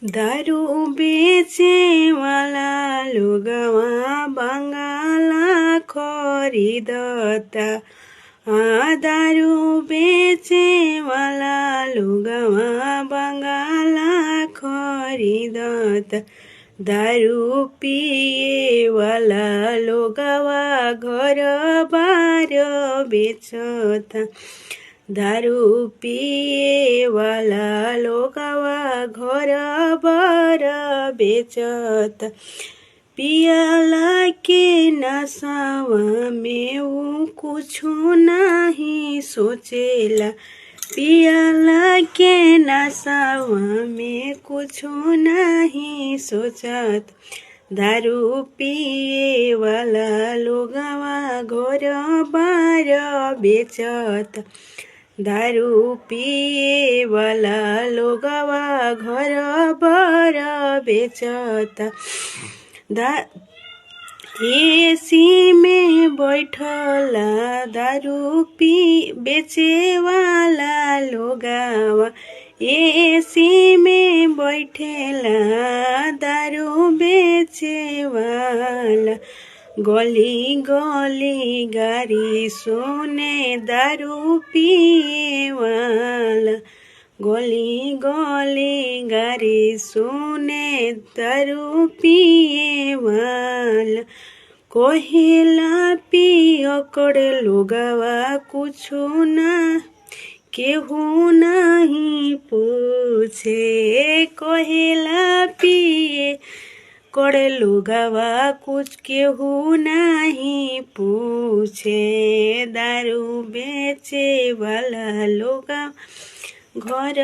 दारू बेचे वाला लोगवा बंगाला खरीदता। दारू बेचे वाला लोगवा बंगाला खरीदता। दारू पिए वाला लोगवा घर बार बेचता। दारू पिए वाला लोगवा घर बार बेचता। पियला के नशावा में वो कुछो नहीं सोचेला। पियला के नशावा में कुछो नहीं सोचत। दारू पिए वाला लोगवा घर बार बेचत। दारू पिए वाला लोगवा घर बार बेचत। एसी में बैठला दारू बेचे वाला लोगवा। एसी में बैठेला दारू बेचे वाला। गली गली गाड़ी सुने दारू पिए वाला। गली गली गाड़ी सुने दारू पिए वाला। कहेला पियो कर लोगवा कुछो ना केहू नहीं पूछे। कहेला पिए कर लोगवा कुछ केहू नहीं पूछे। दारू बेचे वाला लोग घर